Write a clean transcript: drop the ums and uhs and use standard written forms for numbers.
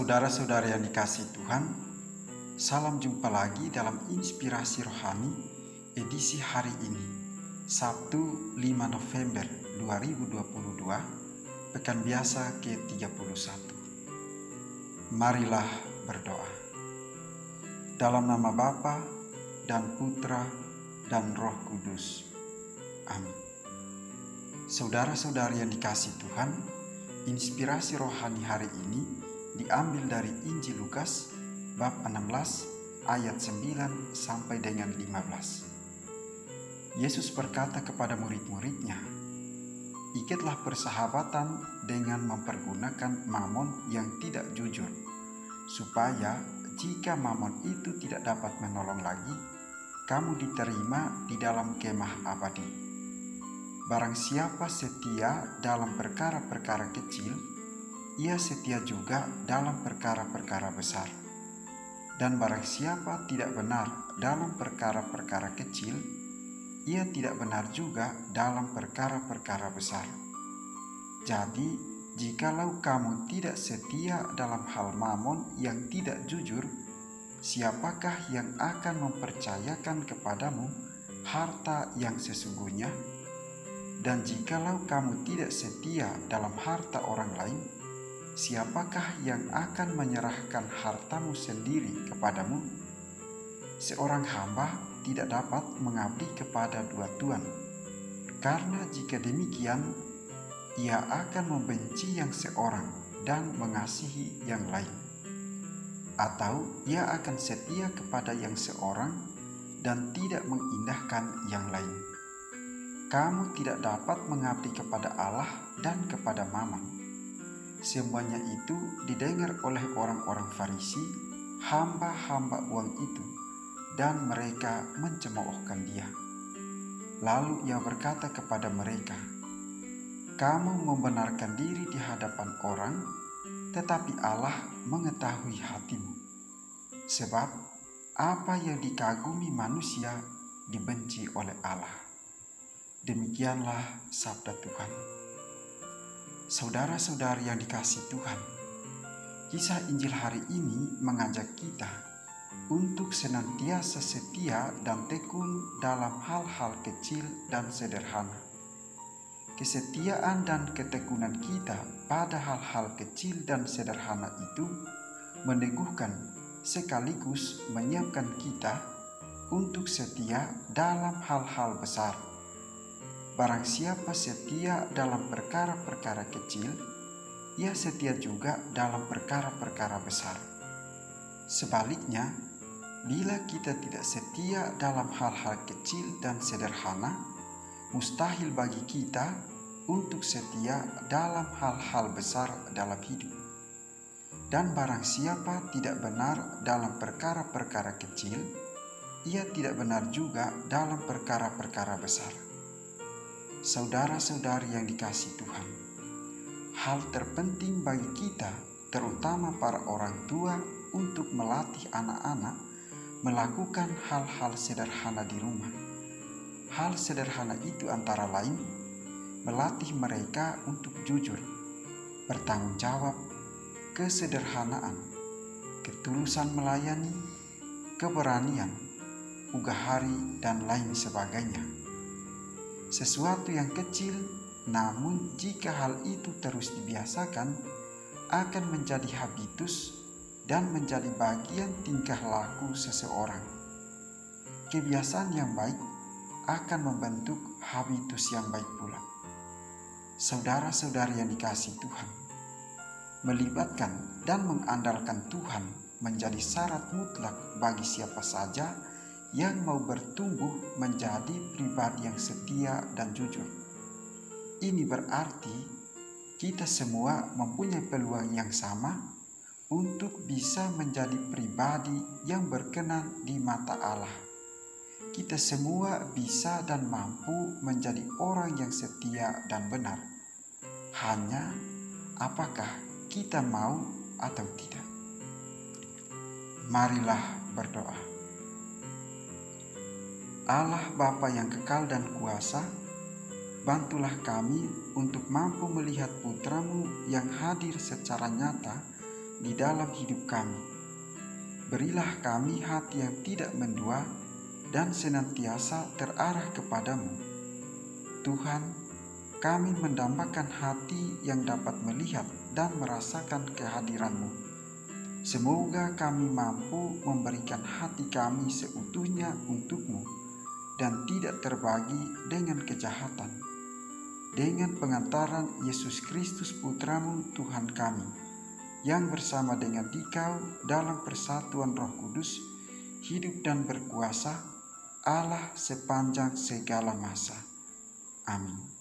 Saudara-saudara yang dikasihi Tuhan, salam jumpa lagi dalam Inspirasi Rohani edisi hari ini, Sabtu 5 November 2022, Pekan Biasa ke-31. Marilah berdoa. Dalam nama Bapa dan Putra dan Roh Kudus. Amin. Saudara-saudari yang dikasihi Tuhan, inspirasi rohani hari ini diambil dari Injil Lukas bab 16 ayat 9 sampai dengan 15. Yesus berkata kepada murid-muridnya, "Ikatlah persahabatan dengan mempergunakan mamon yang tidak jujur, supaya jika mamon itu tidak dapat menolong lagi, kamu diterima di dalam kemah abadi. Barang siapa setia dalam perkara-perkara kecil, ia setia juga dalam perkara-perkara besar. Dan barang siapa tidak benar dalam perkara-perkara kecil, ia tidak benar juga dalam perkara-perkara besar. Jadi, jikalau kamu tidak setia dalam hal mamon yang tidak jujur, siapakah yang akan mempercayakan kepadamu harta yang sesungguhnya? Dan jikalau kamu tidak setia dalam harta orang lain, siapakah yang akan menyerahkan hartamu sendiri kepadamu? Seorang hamba tidak dapat mengabdi kepada dua tuan, karena jika demikian, ia akan membenci yang seorang dan mengasihi yang lain. Atau ia akan setia kepada yang seorang dan tidak mengindahkan yang lain. Kamu tidak dapat mengabdi kepada Allah dan kepada Mammon." Semuanya itu didengar oleh orang-orang Farisi, hamba-hamba uang itu, dan mereka mencemoohkan dia. Lalu ia berkata kepada mereka, "Kamu membenarkan diri di hadapan orang, tetapi Allah mengetahui hatimu. Sebab apa yang dikagumi manusia dibenci oleh Allah." Demikianlah sabda Tuhan. Saudara-saudari yang dikasihi Tuhan, kisah Injil hari ini mengajak kita untuk senantiasa setia dan tekun dalam hal-hal kecil dan sederhana. Kesetiaan dan ketekunan kita pada hal-hal kecil dan sederhana itu meneguhkan sekaligus menyiapkan kita untuk setia dalam hal-hal besar. Barang siapa setia dalam perkara-perkara kecil, ia setia juga dalam perkara-perkara besar. Sebaliknya, bila kita tidak setia dalam hal-hal kecil dan sederhana, mustahil bagi kita untuk setia dalam hal-hal besar dalam hidup. Dan barang siapa tidak benar dalam perkara-perkara kecil, ia tidak benar juga dalam perkara-perkara besar. Saudara-saudari yang dikasihi Tuhan, hal terpenting bagi kita, terutama para orang tua, untuk melatih anak-anak melakukan hal-hal sederhana di rumah. Hal sederhana itu antara lain melatih mereka untuk jujur, bertanggung jawab, kesederhanaan, ketulusan melayani, keberanian, ugahari, dan lain sebagainya. Sesuatu yang kecil, namun jika hal itu terus dibiasakan, akan menjadi habitus dan menjadi bagian tingkah laku seseorang. Kebiasaan yang baik akan membentuk habitus yang baik pula. Saudara-saudari yang dikasihi Tuhan, melibatkan dan mengandalkan Tuhan menjadi syarat mutlak bagi siapa saja yang mau bertumbuh menjadi pribadi yang setia dan jujur. Ini berarti kita semua mempunyai peluang yang sama untuk bisa menjadi pribadi yang berkenan di mata Allah. Kita semua bisa dan mampu menjadi orang yang setia dan benar. Hanya apakah kita mau atau tidak? Marilah berdoa. Allah Bapa yang kekal dan kuasa, bantulah kami untuk mampu melihat Putra-Mu yang hadir secara nyata di dalam hidup kami. Berilah kami hati yang tidak mendua dan senantiasa terarah kepadamu. Tuhan, kami mendambakan hati yang dapat melihat dan merasakan kehadiran-Mu. Semoga kami mampu memberikan hati kami seutuhnya untuk-Mu dan tidak terbagi dengan kejahatan. Dengan pengantaran Yesus Kristus Putra-Mu Tuhan kami, yang bersama dengan Dikau dalam persatuan Roh Kudus, hidup dan berkuasa, Allah sepanjang segala masa. Amin.